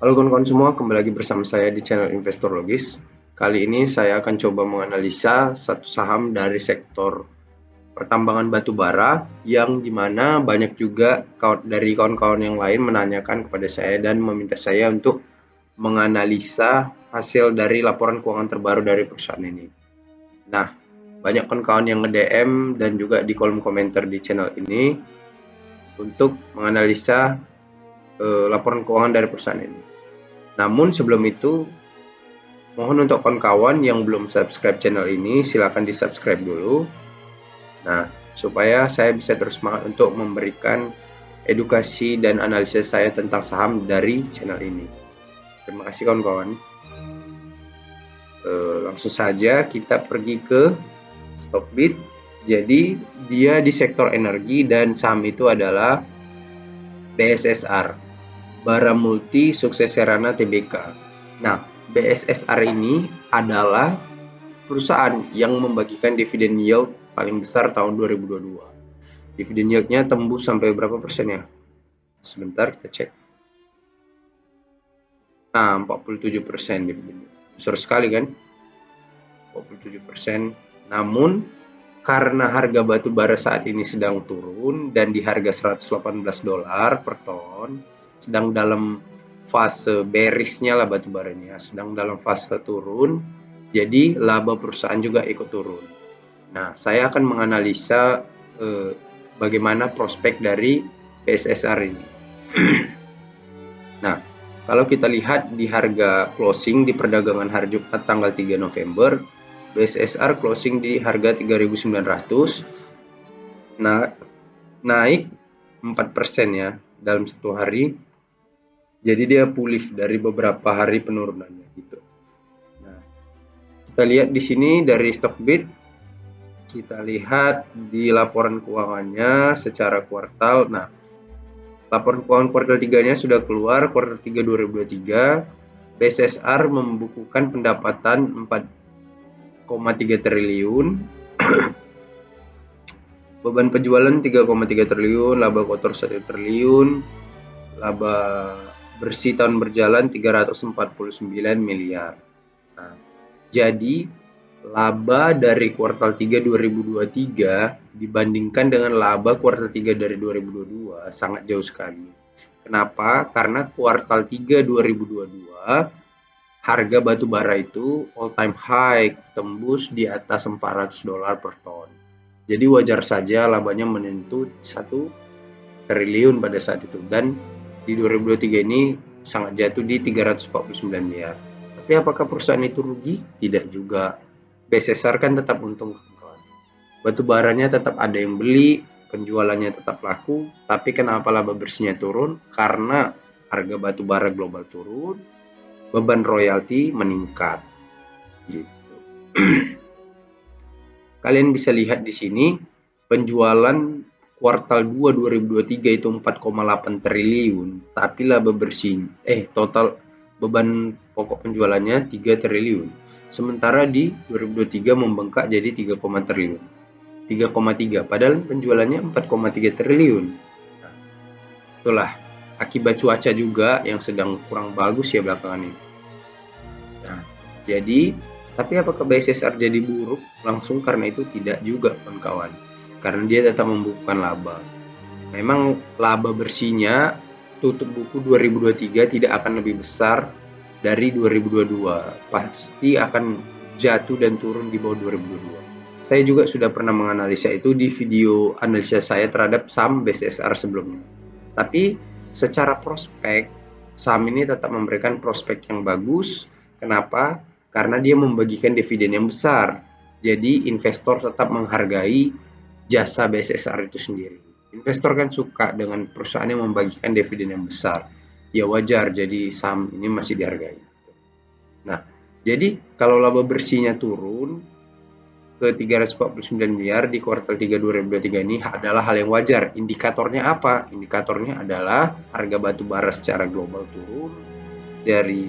Halo kawan-kawan semua, kembali lagi bersama saya di channel Investor Logis. Kali ini saya akan coba menganalisa satu saham dari sektor pertambangan batu bara yang dimana banyak juga dari kawan-kawan yang lain menanyakan kepada saya dan meminta saya untuk menganalisa hasil dari laporan keuangan terbaru dari perusahaan ini. Nah, banyak kawan-kawan yang nge-DM dan juga di kolom komentar di channel ini untuk menganalisa laporan keuangan dari perusahaan ini. Namun sebelum itu, mohon untuk kawan-kawan yang belum subscribe channel ini, silahkan di subscribe dulu. Nah, supaya saya bisa terus semangat untuk memberikan edukasi dan analisis saya tentang saham dari channel ini. Terima kasih kawan-kawan. Langsung saja kita pergi ke Stockbit. Jadi dia di sektor energi dan saham itu adalah BSSR, Bara Multi Sukses Serana Tbk. Nah, BSSR ini adalah perusahaan yang membagikan dividen yield paling besar tahun 2022. Dividen yieldnya tembus sampai berapa persen ya? Sebentar kita cek. Nah, 47% dividen. Besar sekali kan? 47%. Namun karena harga batu bara saat ini sedang turun dan di harga $118 per ton, sedang dalam fase bearishnya lah batu baranya, sedang dalam fase turun, jadi laba perusahaan juga ikut turun. Nah, saya akan menganalisa bagaimana prospek dari BSSR ini. Nah, kalau kita lihat di harga closing di perdagangan hari Jumat tanggal 3 November, BSSR closing di harga 3.900, naik 4% ya dalam satu hari. Jadi dia pulih dari beberapa hari penurunannya gitu. Nah, kita lihat di sini dari Stockbit, kita lihat di laporan keuangannya secara kuartal. Nah, laporan keuangan kuartal 3-nya sudah keluar, kuartal 3 2023. BSSR membukukan pendapatan 4,3 triliun, beban penjualan 3,3 triliun, laba kotor 1 triliun, laba bersih tahun berjalan 349 miliar. Nah, jadi laba dari kuartal 3 2023 dibandingkan dengan laba kuartal 3 dari 2022 sangat jauh sekali. Kenapa? Karena kuartal 3 2022 harga batu bara itu all time high, tembus di atas $400 per ton. Jadi wajar saja labanya menyentuh 1 triliun pada saat itu, dan di 2023 ini sangat jatuh di 349 miliar. Tapi apakah perusahaan itu rugi? Tidak juga. BSSR kan tetap untung. Batu baranya tetap ada yang beli, penjualannya tetap laku, tapi kenapa laba bersihnya turun? Karena harga batu bara global turun, beban royalti meningkat. Gitu. Kalian bisa lihat di sini penjualan kuartal 2 2023 itu 4,8 triliun, tapi laba bersih total beban pokok penjualannya 3 triliun. Sementara di 2023 membengkak jadi 3, triliun. 3,3, padahal penjualannya 4,3 triliun. Nah, itulah akibat cuaca juga yang sedang kurang bagus ya belakangan ini. Nah, jadi tapi apakah BSSR jadi buruk langsung karena itu? Tidak juga kawan-kawan, karena dia tetap membukukan laba. Memang laba bersihnya tutup buku 2023 tidak akan lebih besar dari 2022, pasti akan jatuh dan turun di bawah 2022. Saya juga sudah pernah menganalisa itu di video analisa saya terhadap saham BSSR sebelumnya. Tapi secara prospek, saham ini tetap memberikan prospek yang bagus. Kenapa? Karena dia membagikan dividen yang besar. Jadi investor tetap menghargai jasa BSSR itu sendiri. Investor kan suka dengan perusahaan yang membagikan dividen yang besar. Ya wajar, jadi saham ini masih dihargai. Nah, jadi kalau laba bersihnya turun ke 349 miliar di kuartal 3 2023 ini adalah hal yang wajar. Indikatornya apa? Indikatornya adalah harga batu bara secara global turun dari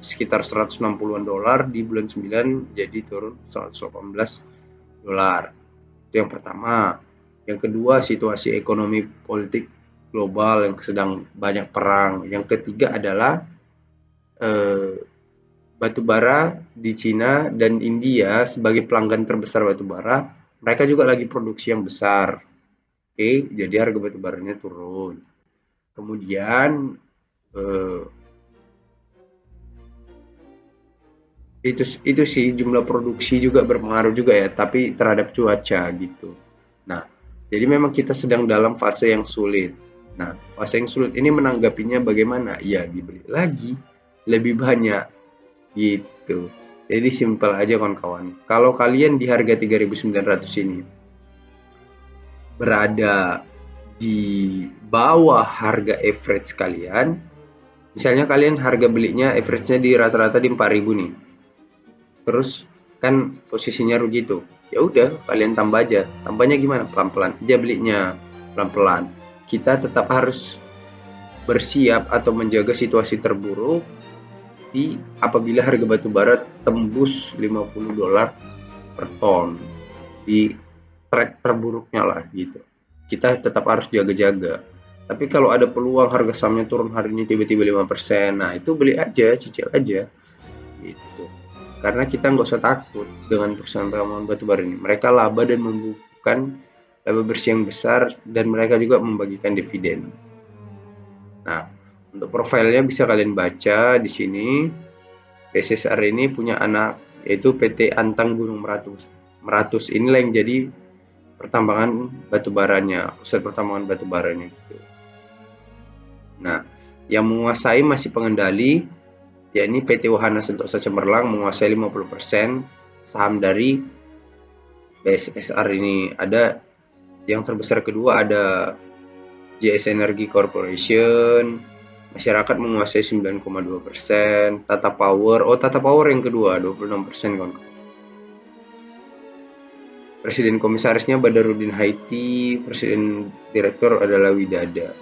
sekitar 160-an dolar di bulan 9 jadi turun 118 dolar. Itu yang pertama. Yang kedua, situasi ekonomi politik global yang sedang banyak perang. Yang ketiga adalah batu bara di Cina dan India sebagai pelanggan terbesar batu bara, mereka juga lagi produksi yang besar. Oke, jadi harga batu baranya turun. Kemudian eh, itu sih jumlah produksi juga berpengaruh juga ya, tapi terhadap cuaca gitu. Nah, jadi memang kita sedang dalam fase yang sulit. Nah, fase yang sulit ini menanggapinya bagaimana? Ya, dibeli lagi lebih banyak gitu. Jadi simpel aja kawan-kawan. Kalau kalian di harga 3.900 ini berada di bawah harga average kalian, misalnya kalian harga belinya average-nya di rata-rata di 4.000 nih. Terus kan posisinya rugi tuh. Ya udah, kalian tambah aja. Tambahnya gimana? Pelan-pelan aja belinya. Pelan-pelan. Kita tetap harus bersiap atau menjaga situasi terburuk di apabila harga batu bara tembus $50 per ton. Di track terburuknya lah gitu. Kita tetap harus jaga-jaga. Tapi kalau ada peluang harga sahamnya turun hari ini tiba-tiba 5%, nah itu beli aja, cicil aja gitu. Karena kita nggak usah takut dengan perusahaan pengembangan batubara ini. Mereka laba dan membukukan laba bersih yang besar dan mereka juga membagikan dividen. Nah, untuk profilnya bisa kalian baca di sini. PSSR ini punya anak yaitu PT Antang Gunung Meratus. Meratus inilah yang jadi pertambangan batubaranya, pusat pertambangan batubaranya gitu. Nah, yang menguasai masih pengendali yakni PT Wahana Sentosa Cemerlang menguasai 50% saham dari BSSR ini. Ada yang terbesar kedua ada JS Energy Corporation, masyarakat menguasai 9,2%, Tata Power, Tata Power yang kedua 26% kan. Presiden komisarisnya Badarudin Haiti, presiden direktur adalah Widada.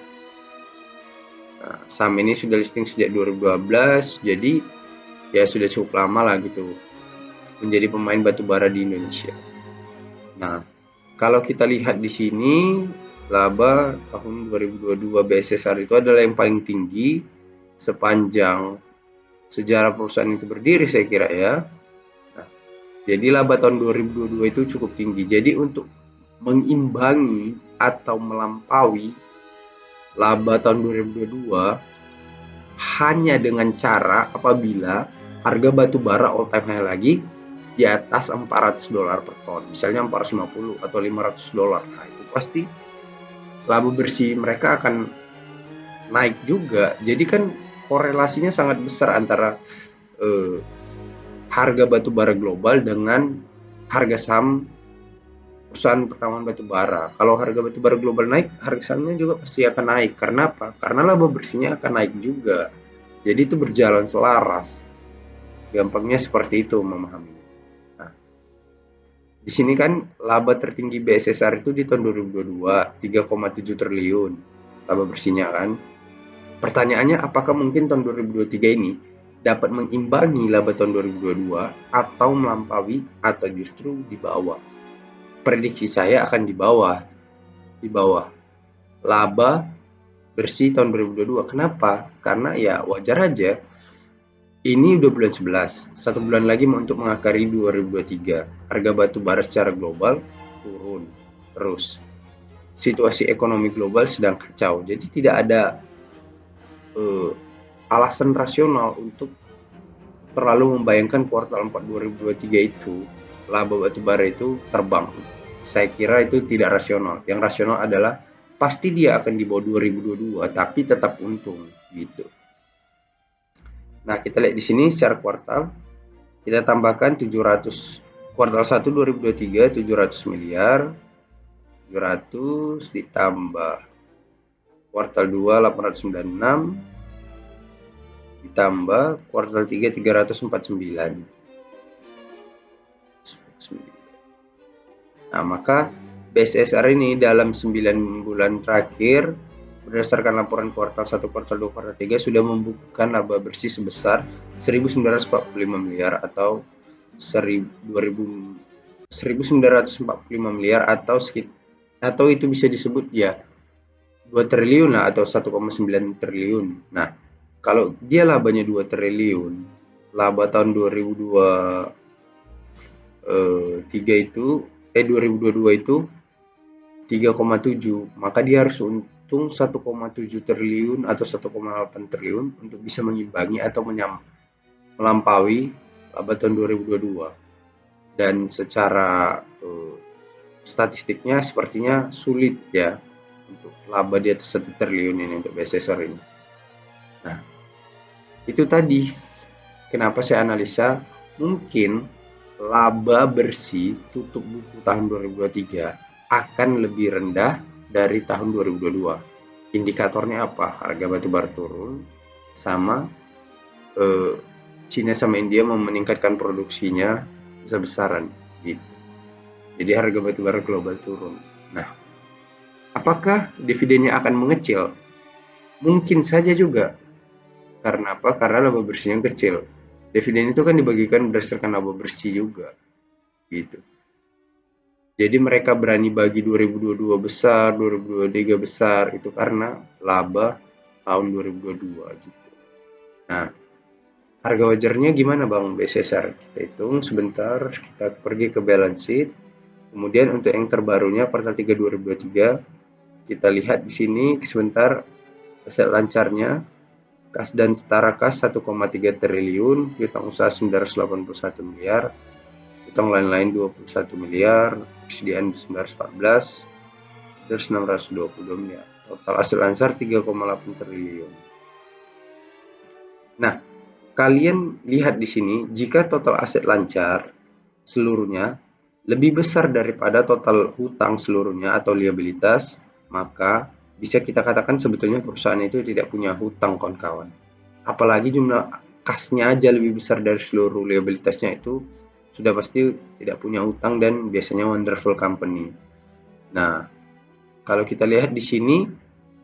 Nah, saham ini sudah listing sejak 2012, jadi ya sudah cukup lama lah gitu menjadi pemain batubara di Indonesia. Nah, kalau kita lihat di sini laba tahun 2022 BSSR itu adalah yang paling tinggi sepanjang sejarah perusahaan itu berdiri saya kira ya. Nah, jadi laba tahun 2022 itu cukup tinggi. Jadi untuk mengimbangi atau melampaui laba tahun 2022 hanya dengan cara apabila harga batu bara all time high lagi di atas $400 per ton, misalnya 450 atau $500. Nah, itu pasti laba bersih mereka akan naik juga. Jadi kan korelasinya sangat besar antara harga batu bara global dengan harga saham perusahaan pertambangan batu bara. Kalau harga batu bara global naik, harga sahamnya juga pasti akan naik. Karena apa? Karena laba bersihnya akan naik juga. Jadi itu berjalan selaras. Gampangnya seperti itu memahami. Nah, di sini kan laba tertinggi BSSR itu di tahun 2022 3,7 triliun laba bersihnya kan. Pertanyaannya apakah mungkin tahun 2023 ini dapat mengimbangi laba tahun 2022 atau melampaui atau justru di bawah? Prediksi saya akan di bawah. Di bawah. Laba bersih tahun 2022. Kenapa? Karena ya wajar aja. Ini udah bulan 11, satu bulan lagi untuk mengakhiri 2023. Harga batu bara secara global turun terus. Situasi ekonomi global sedang kacau, jadi tidak ada alasan rasional untuk terlalu membayangkan kuartal 4 2023 itu laba batu bara itu terbang. Saya kira itu tidak rasional. Yang rasional adalah pasti dia akan di bawah 2022 tapi tetap untung gitu. Nah, kita lihat di sini secara kuartal. Kita tambahkan 700 kuartal 1 2023 700 miliar. 700 ditambah kuartal 2 896 ditambah kuartal 3 349. Nah, maka BSSR ini dalam 9 bulan terakhir berdasarkan laporan kuartal 1, kuartal 2, kuartal 3 sudah membukukan laba bersih sebesar 1.945 miliar atau 1.945 miliar atau itu bisa disebut ya 2 triliun lah atau 1,9 triliun. Nah, Kalau dia labanya 2 triliun, laba tahun 2023 itu 2022 itu 3,7, maka dia harus untung 1,7 triliun atau 1,8 triliun untuk bisa mengimbangi atau melampaui laba tahun 2022. Dan secara statistiknya sepertinya sulit ya untuk laba di atas 1 triliun ini untuk BSSR ini. Nah, itu tadi kenapa saya analisa mungkin laba bersih tutup buku tahun 2023 akan lebih rendah dari tahun 2022. Indikatornya apa? Harga batubara turun, sama Cina sama India mau meningkatkan produksinya besar-besaran gitu. Jadi harga batubara global turun. Nah, apakah dividennya akan mengecil? Mungkin saja juga. Karena apa? Karena laba bersihnya kecil. Dividen itu kan dibagikan berdasarkan laba bersih juga. Gitu. Jadi mereka berani bagi 2022 besar, 2023 besar, itu karena laba tahun 2022 gitu. Nah, harga wajarnya gimana Bang BSSR? Kita hitung sebentar, kita pergi ke balance sheet. Kemudian untuk yang terbarunya kuartal 3 2023, kita lihat di sini sebentar aset lancarnya, kas dan setara kas 1,3 triliun, piutang usaha 981 miliar, piutang lain-lain 21 miliar, persediaan 914, terus 622 miliar. Total aset lancar 3,8 triliun. Nah, kalian lihat di sini, jika total aset lancar seluruhnya lebih besar daripada total hutang seluruhnya atau liabilitas, maka bisa kita katakan sebetulnya perusahaan itu tidak punya hutang kawan-kawan. Apalagi jumlah kasnya aja lebih besar dari seluruh liabilitasnya, itu sudah pasti tidak punya hutang dan biasanya wonderful company. Nah, kalau kita lihat di sini,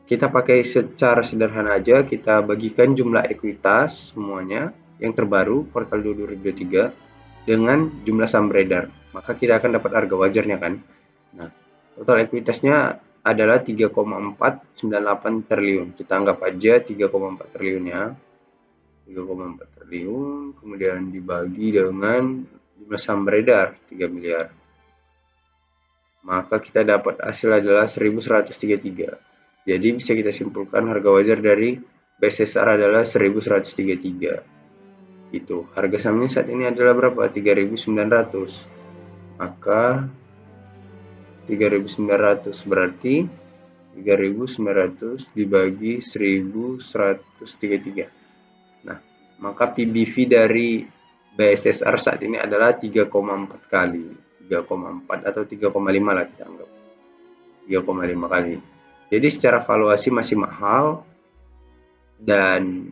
kita pakai secara sederhana aja, kita bagikan jumlah ekuitas semuanya yang terbaru kuartal 2023 dengan jumlah saham beredar, maka kita akan dapat harga wajarnya kan. Nah, total ekuitasnya adalah 3,498 triliun. Kita anggap aja 3,4 triliun ya. 3,4 triliun, kemudian dibagi dengan jumlah saham beredar 3 miliar. Maka kita dapat hasil adalah 1133. Jadi bisa kita simpulkan harga wajar dari BSSR adalah 1133. Itu harga sahamnya saat ini adalah berapa? 3.900. Maka 3.900 berarti 3.900 dibagi 1133. Nah, maka PBV dari BSSR saat ini adalah 3,4 kali. 3,4 atau 3,5 lah kita anggap. 3,5 kali. Jadi secara valuasi masih mahal dan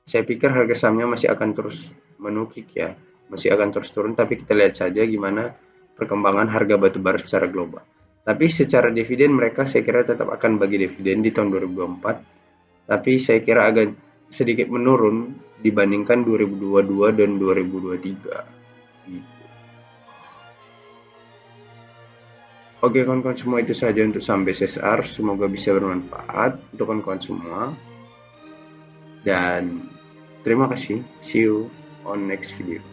saya pikir harga sahamnya masih akan terus menukik ya. Masih akan terus turun, tapi kita lihat saja gimana perkembangan harga batubara secara global. Tapi secara dividen mereka saya kira tetap akan bagi dividen di tahun 2024. Tapi saya kira agak sedikit menurun dibandingkan 2022 dan 2023. Gitu. Oke kawan-kawan semua, itu saja untuk saham BSSR. Semoga bisa bermanfaat untuk kawan-kawan semua. Dan terima kasih. See you on next video.